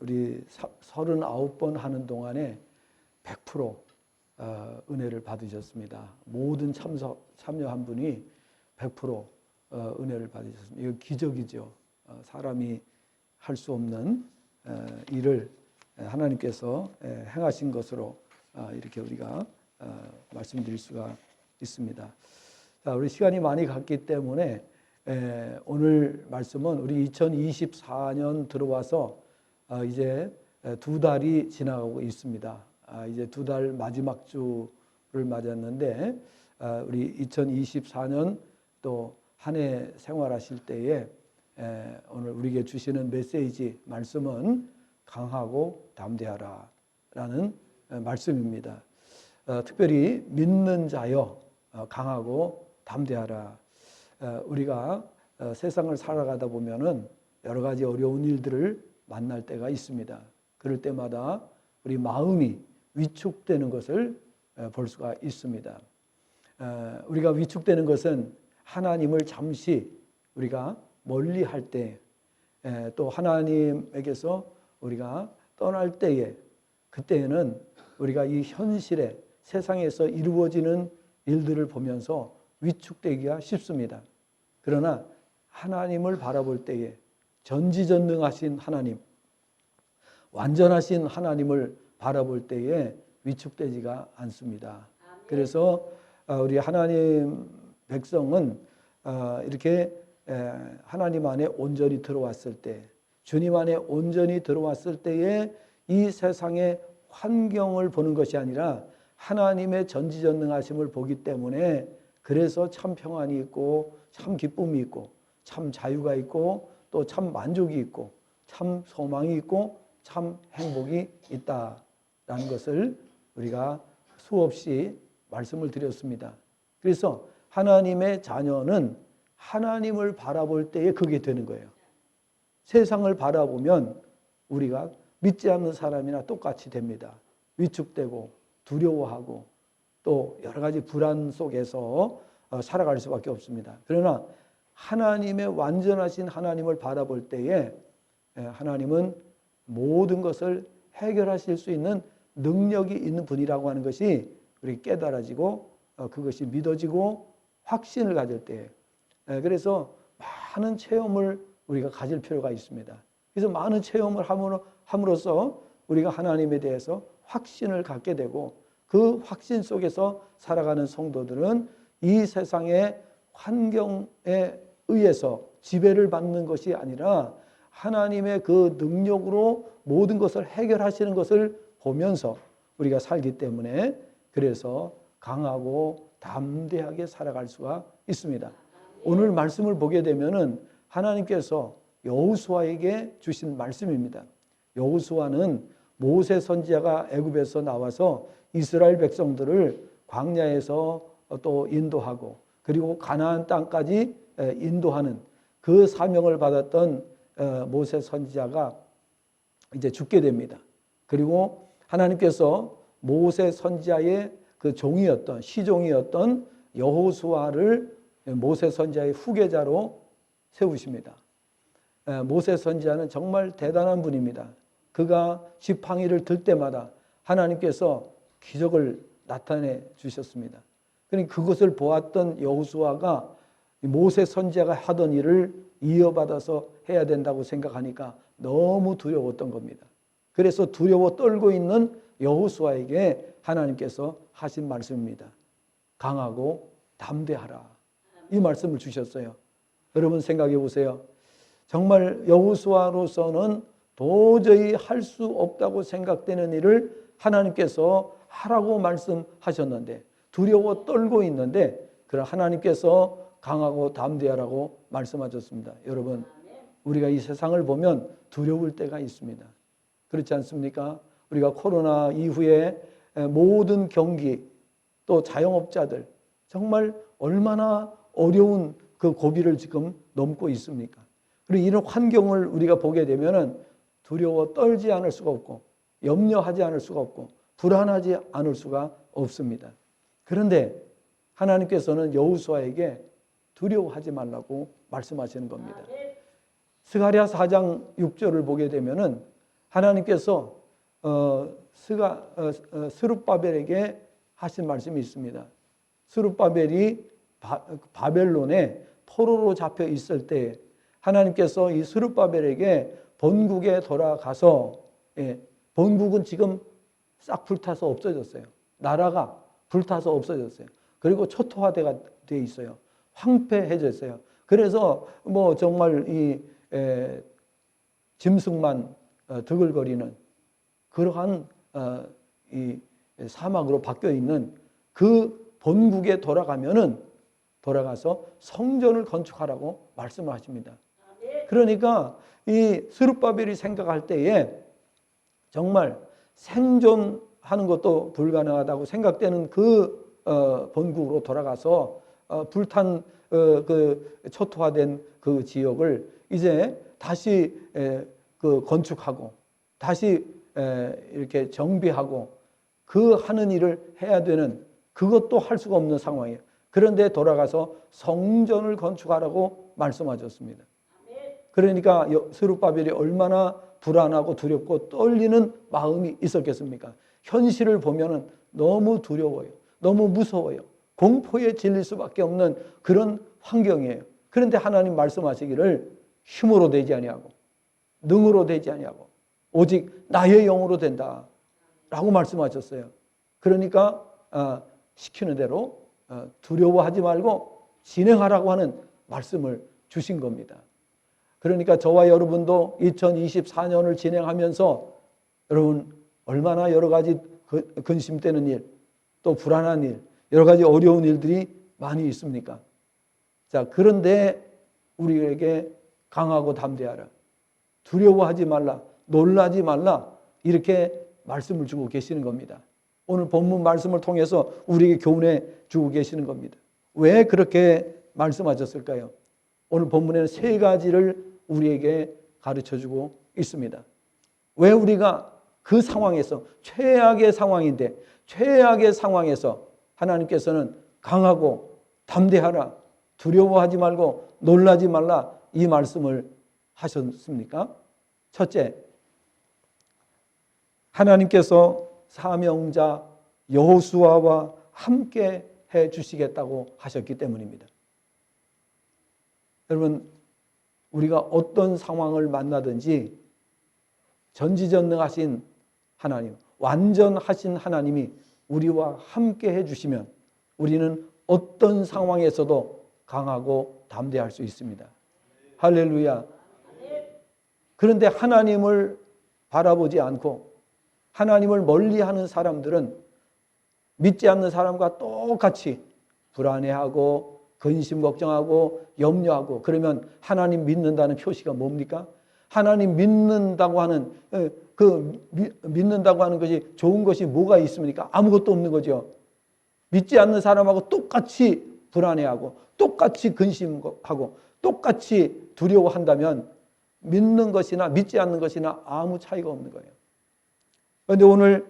우리 39번 하는 동안에 100% 은혜를 받으셨습니다. 모든 참여한 분이 100% 은혜를 받으셨습니다. 이거 기적이죠. 사람이 할 수 없는 일을 하나님께서 행하신 것으로 이렇게 우리가 말씀드릴 수가 있습니다. 자, 우리 시간이 많이 갔기 때문에 오늘 말씀은 우리 2024년 들어와서 이제 2달이 지나가고 있습니다. 이제 2달 마지막 주를 맞았는데 우리 2024년 또 한 해 생활하실 때에 오늘 우리에게 주시는 메시지 말씀은 강하고 담대하라 라는 말씀입니다. 특별히 믿는 자여 강하고 담대하라. 우리가 세상을 살아가다 보면은 여러 가지 어려운 일들을 만날 때가 있습니다. 그럴 때마다 우리 마음이 위축되는 것을 볼 수가 있습니다. 우리가 위축되는 것은 하나님을 잠시 우리가 멀리 할 때, 또 하나님에게서 우리가 떠날 때에, 그때에는 우리가 이 현실에 세상에서 이루어지는 일들을 보면서 위축되기가 쉽습니다. 그러나 하나님을 바라볼 때에 전지전능하신 하나님, 완전하신 하나님을 바라볼 때에 위축되지가 않습니다. 그래서 우리 하나님 백성은 이렇게 하나님 안에 온전히 들어왔을 때, 주님 안에 온전히 들어왔을 때에 이 세상의 환경을 보는 것이 아니라 하나님의 전지전능하심을 보기 때문에 그래서 참 평안이 있고 참 기쁨이 있고 참 자유가 있고 또 참 만족이 있고 참 소망이 있고 참 행복이 있다라는 것을 우리가 수없이 말씀을 드렸습니다. 그래서 하나님의 자녀는 하나님을 바라볼 때에 그게 되는 거예요. 세상을 바라보면 우리가 믿지 않는 사람이나 똑같이 됩니다. 위축되고 두려워하고 또 여러 가지 불안 속에서 살아갈 수밖에 없습니다. 그러나 하나님의 완전하신 하나님을 바라볼 때에 하나님은 모든 것을 해결하실 수 있는 능력이 있는 분이라고 하는 것이 우리 깨달아지고 그것이 믿어지고 확신을 가질 때에, 그래서 많은 체험을 우리가 가질 필요가 있습니다. 그래서 많은 체험을 함으로써 우리가 하나님에 대해서 확신을 갖게 되고 그 확신 속에서 살아가는 성도들은 이 세상의 환경에 의해서 지배를 받는 것이 아니라 하나님의 그 능력으로 모든 것을 해결하시는 것을 보면서 우리가 살기 때문에 그래서 강하고 담대하게 살아갈 수가 있습니다. 오늘 말씀을 보게 되면은 하나님께서 여호수아에게 주신 말씀입니다. 여호수아는 모세 선지자가 애굽에서 나와서 이스라엘 백성들을 광야에서 또 인도하고 그리고 가나안 땅까지 인도하는 그 사명을 받았던 모세 선지자가 이제 죽게 됩니다. 그리고 하나님께서 모세 선지자의 그 종이었던 시종이었던 여호수아를 모세 선지자의 후계자로 세우십니다. 모세 선지자는 정말 대단한 분입니다. 그가 지팡이를 들 때마다 하나님께서 기적을 나타내 주셨습니다. 그러니까 그것을 보았던 여호수아가 모세 선지자가 하던 일을 이어받아서 해야 된다고 생각하니까 너무 두려웠던 겁니다. 그래서 두려워 떨고 있는 여호수아에게 하나님께서 하신 말씀입니다. 강하고 담대하라. 이 말씀을 주셨어요. 여러분 생각해 보세요. 정말 여호수아로서는 도저히 할 수 없다고 생각되는 일을 하나님께서 하라고 말씀하셨는데 두려워 떨고 있는데 그런 하나님께서 강하고 담대하라고 말씀하셨습니다. 여러분 우리가 이 세상을 보면 두려울 때가 있습니다. 그렇지 않습니까? 우리가 코로나 이후에 모든 경기 또 자영업자들 정말 얼마나 어려운 그 고비를 지금 넘고 있습니까? 그리고 이런 환경을 우리가 보게 되면은 두려워 떨지 않을 수가 없고 염려하지 않을 수가 없고 불안하지 않을 수가 없습니다. 그런데 하나님께서는 여호수아에게 두려워하지 말라고 말씀하시는 겁니다. 스가랴 4장 6절을 보게 되면은 하나님께서 스룹바벨에게 하신 말씀이 있습니다. 스룹바벨이 바벨론에 포로로 잡혀 있을 때 하나님께서 이 스룹바벨에게 본국에 돌아가서, 본국은 지금 싹 불타서 없어졌어요. 나라가 불타서 없어졌어요. 그리고 초토화되어 있어요. 황폐해졌어요. 그래서 뭐 정말 이 짐승만 드글거리는 그러한 이 사막으로 바뀌어 있는 그 본국에 돌아가서 성전을 건축하라고 말씀을 하십니다. 그러니까 이 스룹바벨이 생각할 때에 정말 생존하는 것도 불가능하다고 생각되는 그 본국으로 돌아가서 불탄 그 초토화된 그 지역을 이제 다시 그 건축하고 다시 이렇게 정비하고 그 하는 일을 해야 되는, 그것도 할 수가 없는 상황이에요. 그런데 돌아가서 성전을 건축하라고 말씀하셨습니다. 그러니까 스룹바벨이 얼마나 불안하고 두렵고 떨리는 마음이 있었겠습니까? 현실을 보면은 너무 두려워요. 너무 무서워요. 공포에 질릴 수밖에 없는 그런 환경이에요. 그런데 하나님 말씀하시기를 힘으로 되지 아니하고 능으로 되지 아니하고 오직 나의 영으로 된다 라고 말씀하셨어요. 그러니까 시키는 대로 두려워하지 말고 진행하라고 하는 말씀을 주신 겁니다. 그러니까 저와 여러분도 2024년을 진행하면서 여러분 얼마나 여러 가지 근심되는 일, 또 불안한 일, 여러 가지 어려운 일들이 많이 있습니까? 자, 그런데 우리에게 강하고 담대하라, 두려워하지 말라, 놀라지 말라, 이렇게 말씀을 주고 계시는 겁니다. 오늘 본문 말씀을 통해서 우리에게 교훈해 주고 계시는 겁니다. 왜 그렇게 말씀하셨을까요? 오늘 본문에는 세 가지를 우리에게 가르쳐주고 있습니다. 왜 우리가 그 상황에서, 최악의 상황인데 최악의 상황에서 하나님께서는 강하고 담대하라, 두려워하지 말고 놀라지 말라, 이 말씀을 하셨습니까? 첫째, 하나님께서 사명자 여호수아와 함께 해 주시겠다고 하셨기 때문입니다. 여러분, 우리가 어떤 상황을 만나든지 전지전능하신 하나님, 완전하신 하나님이 우리와 함께 해주시면 우리는 어떤 상황에서도 강하고 담대할 수 있습니다. 할렐루야. 그런데 하나님을 바라보지 않고 하나님을 멀리하는 사람들은 믿지 않는 사람과 똑같이 불안해하고 근심 걱정하고 염려하고, 그러면 하나님 믿는다는 표시가 뭡니까? 하나님 믿는다고 하는 믿는다고 하는 것이 좋은 것이 뭐가 있습니까? 아무것도 없는 거죠. 믿지 않는 사람하고 똑같이 불안해하고 똑같이 근심하고 똑같이 두려워한다면 믿는 것이나 믿지 않는 것이나 아무 차이가 없는 거예요. 그런데 오늘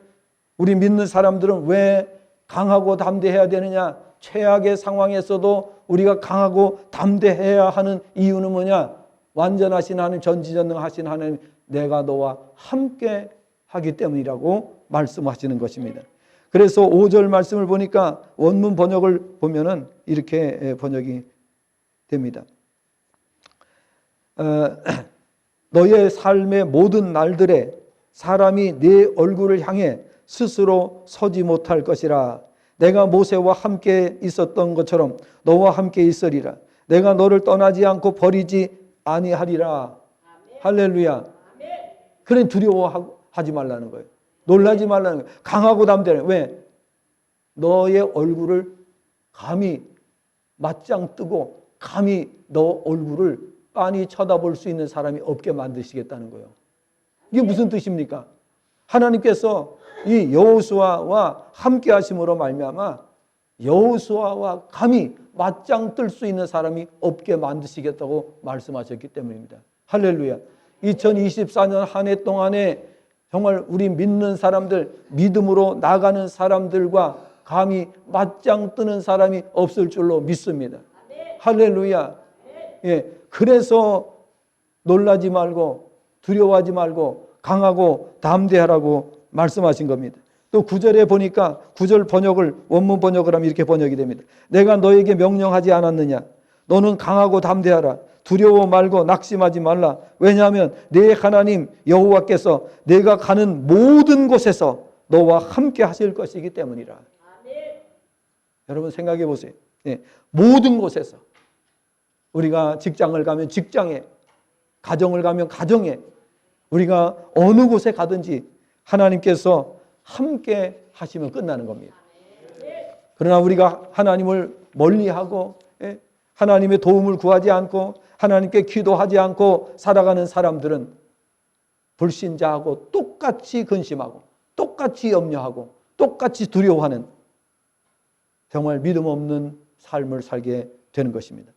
우리 믿는 사람들은 왜 강하고 담대해야 되느냐? 최악의 상황에서도 우리가 강하고 담대해야 하는 이유는 뭐냐? 완전하신 하나님, 전지전능하신 하나님, 내가 너와 함께 하기 때문이라고 말씀하시는 것입니다. 그래서 5절 말씀을 보니까 원문 번역을 보면은 이렇게 번역이 됩니다. 너의 삶의 모든 날들에 사람이 네 얼굴을 향해 스스로 서지 못할 것이라. 내가 모세와 함께 있었던 것처럼 너와 함께 있으리라. 내가 너를 떠나지 않고 버리지 아니하리라. 아멘. 할렐루야. 그래, 두려워하지 말라는 거예요. 놀라지 말라는 거예요. 강하고 담대해. 왜? 너의 얼굴을 감히 맞짱 뜨고 감히 너 얼굴을 빤히 쳐다볼 수 있는 사람이 없게 만드시겠다는 거예요. 이게 무슨 뜻입니까? 하나님께서 이 여호수아와 함께 하심으로 말미암아 여호수아와 감히 맞짱 뜰 수 있는 사람이 없게 만드시겠다고 말씀하셨기 때문입니다. 할렐루야. 2024년 한 해 동안에 정말 우리 믿는 사람들, 믿음으로 나가는 사람들과 감히 맞짱 뜨는 사람이 없을 줄로 믿습니다. 할렐루야. 예, 그래서 놀라지 말고 두려워하지 말고 강하고 담대하라고 말씀하신 겁니다. 또 9절에 보니까 9절 번역을 원문 번역을 하면 이렇게 번역이 됩니다. 내가 너에게 명령하지 않았느냐? 너는 강하고 담대하라. 두려워 말고 낙심하지 말라. 왜냐하면 내 하나님 여호와께서 내가 가는 모든 곳에서 너와 함께 하실 것이기 때문이라. 아멘. 여러분 생각해 보세요. 네, 모든 곳에서 우리가 직장을 가면 직장에, 가정을 가면 가정에, 우리가 어느 곳에 가든지 하나님께서 함께 하시면 끝나는 겁니다. 그러나 우리가 하나님을 멀리하고 하나님의 도움을 구하지 않고 하나님께 기도하지 않고 살아가는 사람들은 불신자하고 똑같이 근심하고 똑같이 염려하고 똑같이 두려워하는 정말 믿음 없는 삶을 살게 되는 것입니다.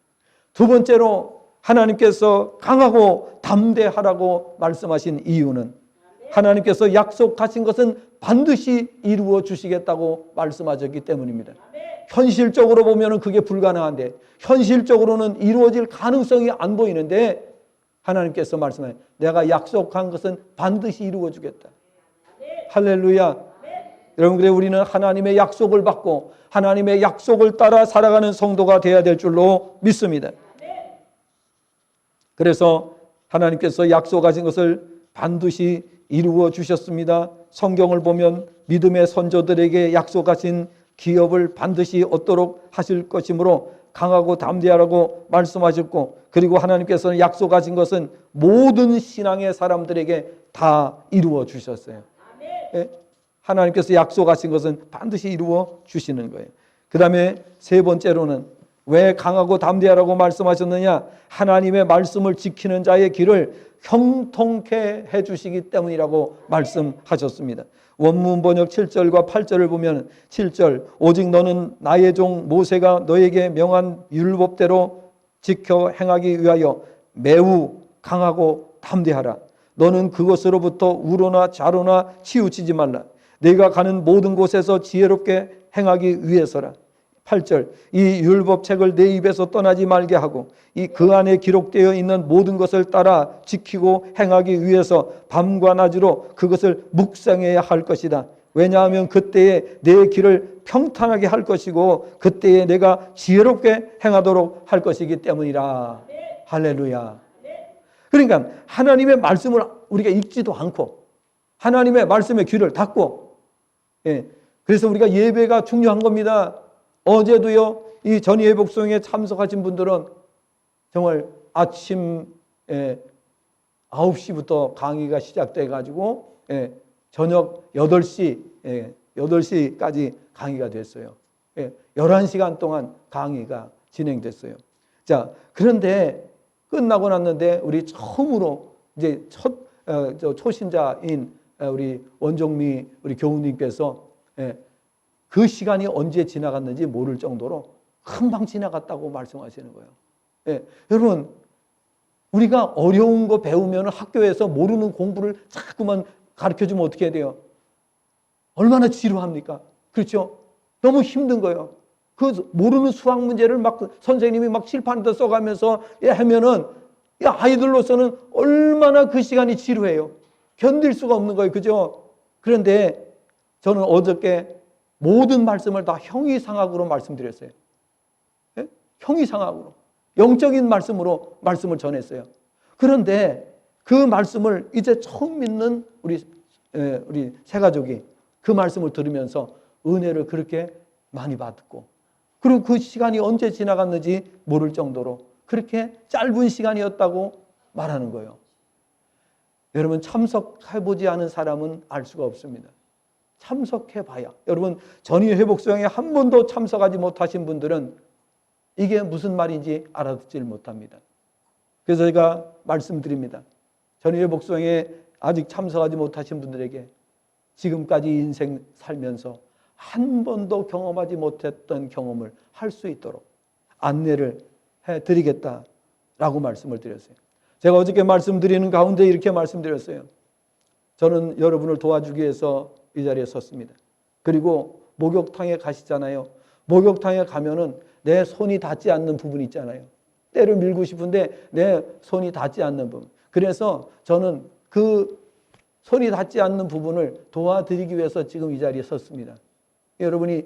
두 번째로 하나님께서 강하고 담대하라고 말씀하신 이유는 하나님께서 약속하신 것은 반드시 이루어 주시겠다고 말씀하셨기 때문입니다. 현실적으로 보면 그게 불가능한데, 현실적으로는 이루어질 가능성이 안 보이는데 하나님께서 말씀하신 내가 약속한 것은 반드시 이루어 주겠다. 할렐루야. 여러분, 그래 우리는 하나님의 약속을 받고 하나님의 약속을 따라 살아가는 성도가 되어야 될 줄로 믿습니다. 그래서 하나님께서 약속하신 것을 반드시 이루어 주셨습니다. 성경을 보면 믿음의 선조들에게 약속하신 기업을 반드시 얻도록 하실 것이므로 강하고 담대하라고 말씀하셨고, 그리고 하나님께서는 약속하신 것은 모든 신앙의 사람들에게 다 이루어 주셨어요. 예? 하나님께서 약속하신 것은 반드시 이루어 주시는 거예요. 그 다음에 세 번째로는 왜 강하고 담대하라고 말씀하셨느냐? 하나님의 말씀을 지키는 자의 길을 형통케 해주시기 때문이라고 말씀하셨습니다. 원문 번역 7절과 8절을 보면 7절 오직 너는 나의 종 모세가 너에게 명한 율법대로 지켜 행하기 위하여 매우 강하고 담대하라. 너는 그것으로부터 우로나 좌로나 치우치지 말라. 내가 가는 모든 곳에서 지혜롭게 행하기 위해서라. 8절 이 율법책을 내 입에서 떠나지 말게 하고 이 그 안에 기록되어 있는 모든 것을 따라 지키고 행하기 위해서 밤과 낮으로 그것을 묵상해야 할 것이다. 왜냐하면 그때에 내 길을 평탄하게 할 것이고 그때에 내가 지혜롭게 행하도록 할 것이기 때문이라. 할렐루야. 그러니까 하나님의 말씀을 우리가 읽지도 않고 하나님의 말씀의 귀를 닫고, 그래서 우리가 예배가 중요한 겁니다. 어제도요, 이 전예회 복성에 참석하신 분들은 정말 아침 9시부터 강의가 시작돼 가지고 저녁 8시까지 강의가 됐어요. 11시간 동안 강의가 진행됐어요. 자, 그런데 끝나고 났는데 우리 처음으로 이제 초신자인 우리 원종미 우리 교우님께서 그 시간이 언제 지나갔는지 모를 정도로 금방 지나갔다고 말씀하시는 거예요. 여러분, 우리가 어려운 거 배우면 학교에서 모르는 공부를 자꾸만 가르쳐주면 어떻게 해야 돼요? 얼마나 지루합니까? 그렇죠? 너무 힘든 거예요. 그 모르는 수학 문제를 막 선생님이 막 칠판에다 써가면서 하면은 아이들로서는 얼마나 그 시간이 지루해요. 견딜 수가 없는 거예요. 그죠? 그런데 저는 어저께 모든 말씀을 다 형이상학으로 말씀드렸어요. 형이상학으로. 영적인 말씀으로 말씀을 전했어요. 그런데 그 말씀을 이제 처음 믿는 우리 새가족이 그 말씀을 들으면서 은혜를 그렇게 많이 받고, 그리고 그 시간이 언제 지나갔는지 모를 정도로 그렇게 짧은 시간이었다고 말하는 거예요. 여러분, 참석해보지 않은 사람은 알 수가 없습니다. 참석해봐야. 여러분, 전이 회복수양에 한 번도 참석하지 못하신 분들은 이게 무슨 말인지 알아듣질 못합니다. 그래서 제가 말씀드립니다. 전이 회복수양에 아직 참석하지 못하신 분들에게 지금까지 인생 살면서 한 번도 경험하지 못했던 경험을 할 수 있도록 안내를 해드리겠다라고 말씀을 드렸어요. 제가 어저께 말씀드리는 가운데 이렇게 말씀드렸어요. 저는 여러분을 도와주기 위해서 이 자리에 섰습니다. 그리고 목욕탕에 가시잖아요. 목욕탕에 가면은 내 손이 닿지 않는 부분이 있잖아요. 때를 밀고 싶은데 내 손이 닿지 않는 부분. 그래서 저는 그 손이 닿지 않는 부분을 도와드리기 위해서 지금 이 자리에 섰습니다. 여러분이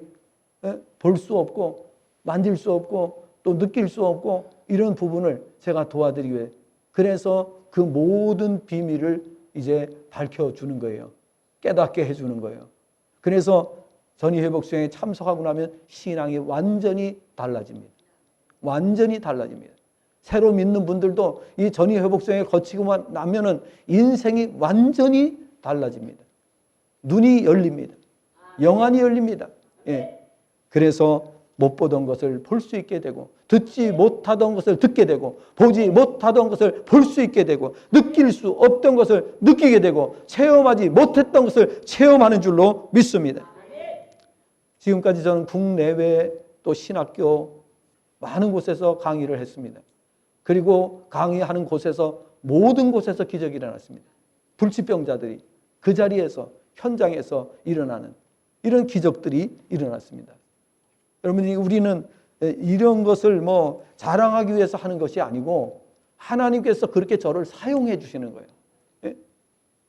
볼 수 없고 만질 수 없고 또 느낄 수 없고 이런 부분을 제가 도와드리기 위해, 그래서 그 모든 비밀을 이제 밝혀주는 거예요. 깨닫게 해주는 거예요. 그래서 전이회복수양에 참석하고 나면 신앙이 완전히 달라집니다. 완전히 달라집니다. 새로 믿는 분들도 이 전이회복수양에 거치고만 나면은 인생이 완전히 달라집니다. 눈이 열립니다. 영안이 열립니다. 예. 그래서 못 보던 것을 볼 수 있게 되고, 듣지 못하던 것을 듣게 되고, 보지 못하던 것을 볼 수 있게 되고, 느낄 수 없던 것을 느끼게 되고, 체험하지 못했던 것을 체험하는 줄로 믿습니다. 지금까지 저는 국내외 또 신학교 많은 곳에서 강의를 했습니다. 그리고 강의하는 곳에서 모든 곳에서 기적이 일어났습니다. 불치병자들이 그 자리에서 현장에서 일어나는 이런 기적들이 일어났습니다. 여러분, 우리는 이런 것을 뭐 자랑하기 위해서 하는 것이 아니고 하나님께서 그렇게 저를 사용해 주시는 거예요.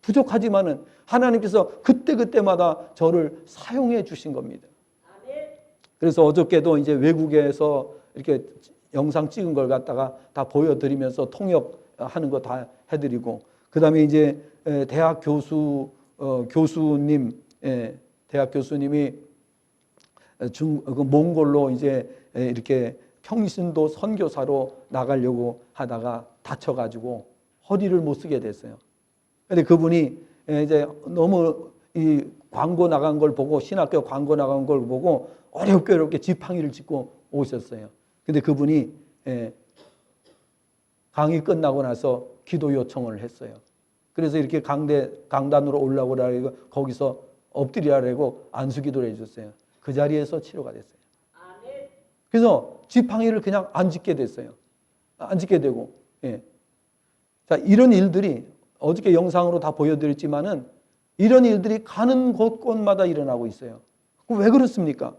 부족하지만은 하나님께서 그때그때마다 저를 사용해 주신 겁니다. 그래서 어저께도 이제 외국에서 이렇게 영상 찍은 걸 갖다가 다 보여드리면서 통역하는 거 다 해드리고, 그 다음에 이제 대학 교수님, 대학 교수님이 그 몽골로 이제 이렇게 평신도 선교사로 나가려고 하다가 다쳐가지고 허리를 못 쓰게 됐어요. 근데 그분이 이제 너무 이 광고 나간 걸 보고, 신학교 광고 나간 걸 보고 어렵게 지팡이를 짚고 오셨어요. 근데 그분이 강의 끝나고 나서 기도 요청을 했어요. 그래서 이렇게 강단으로 올라오라고 거기서 엎드리라고 안수기도를 해줬어요. 그 자리에서 치료가 됐어요. 그래서 지팡이를 그냥 안 짚게 됐어요. 안 짚게 되고. 예. 자, 이런 일들이 어저께 영상으로 다 보여드렸지만은 이런 일들이 가는 곳곳마다 일어나고 있어요. 왜 그렇습니까?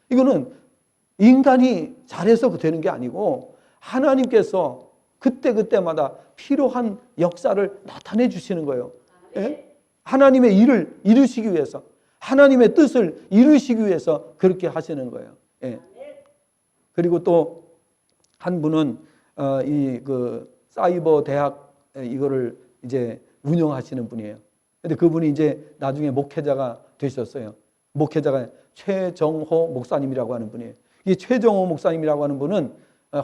이거는 인간이 잘해서 되는 게 아니고 하나님께서 그때그때마다 필요한 역사를 나타내 주시는 거예요. 예? 하나님의 일을 이루시기 위해서, 하나님의 뜻을 이루시기 위해서 그렇게 하시는 거예요. 예. 그리고 또 한 분은 이 그 사이버 대학 이거를 이제 운영하시는 분이에요. 근데 그분이 이제 나중에 목회자가 되셨어요. 목회자가 최정호 목사님이라고 하는 분이에요. 이 최정호 목사님이라고 하는 분은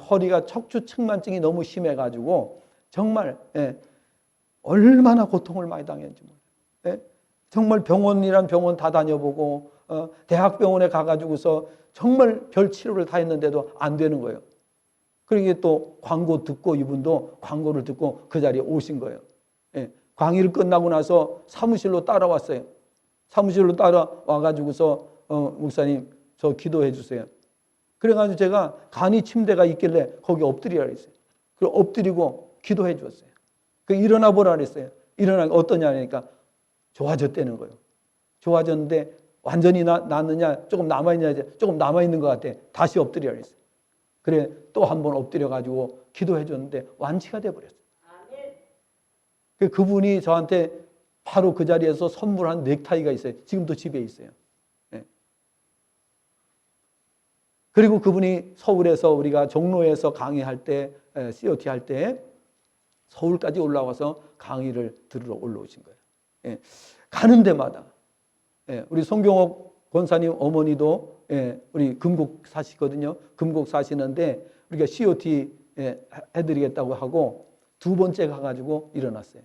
허리가 척추 측만증이 너무 심해가지고 정말 얼마나 고통을 많이 당했는지 몰라요. 정말 병원이란 병원 다 다녀보고 대학병원에 가가지고서 정말 별 치료를 다 했는데도 안 되는 거예요. 그러니까 또 광고 듣고, 이분도 광고를 듣고 그 자리에 오신 거예요. 강의를 끝나고 나서 사무실로 따라왔어요. 사무실로 따라와가지고서 목사님 저 기도해 주세요. 그래가지고 제가 간이 침대가 있길래 거기 엎드리라 그랬어요. 그리고 엎드리고 기도해 주었어요. 그 일어나 보라 그랬어요. 일어나니까 어떠냐 하니까 좋아졌다는 거예요. 좋아졌는데 완전히 낫느냐, 조금 남아있냐, 조금 남아있는 것 같아. 다시 엎드리라 그랬어요. 그래 또 한 번 엎드려가지고 기도해 줬는데 완치가 돼버렸어요. 그분이 저한테 바로 그 자리에서 선물한 넥타이가 있어요. 지금도 집에 있어요. 그리고 그분이 서울에서 우리가 종로에서 강의할 때, COT 할 때 서울까지 올라와서 강의를 들으러 올라오신 거예요. 가는 데마다. 우리 송경옥 권사님 어머니도 우리 금곡 사시거든요. 금곡 사시는데 우리가 COT 해드리겠다고 하고 두 번째 가가지고 일어났어요.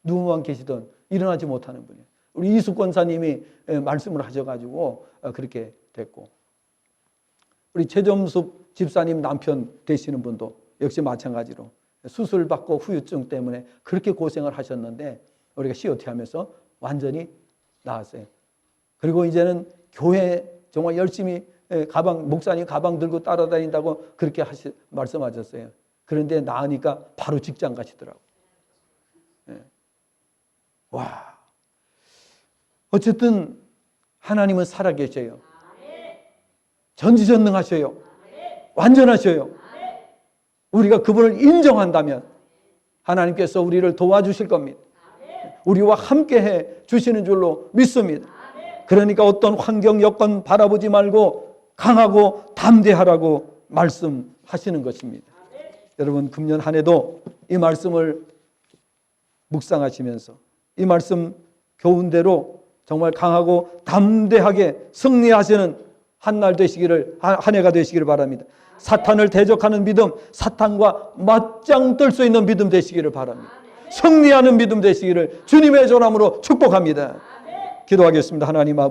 누워만 계시던 일어나지 못하는 분이에요. 우리 이숙 권사님이 말씀을 하셔가지고 그렇게 됐고, 우리 최점숙 집사님 남편 되시는 분도 역시 마찬가지로 수술받고 후유증 때문에 그렇게 고생을 하셨는데 우리가 COT 하면서 완전히 나았어요. 그리고 이제는 교회 정말 열심히 목사님 가방 들고 따라다닌다고 그렇게 말씀하셨어요. 그런데 나으니까 바로 직장 가시더라고요. 와. 어쨌든 하나님은 살아계셔요. 전지전능하셔요. 완전하셔요. 우리가 그분을 인정한다면 하나님께서 우리를 도와주실 겁니다. 우리와 함께해 주시는 줄로 믿습니다. 그러니까 어떤 환경 여건 바라보지 말고 강하고 담대하라고 말씀하시는 것입니다. 여러분, 금년 한 해도 이 말씀을 묵상하시면서 이 말씀 교훈대로 정말 강하고 담대하게 승리하시는 한 날 되시기를, 한 해가 되시기를 바랍니다. 사탄을 대적하는 믿음, 사탄과 맞짱 뜰 수 있는 믿음 되시기를 바랍니다. 승리하는 믿음 되시기를 주님의 전함으로 축복합니다. 기도하겠습니다. 하나님 아버지,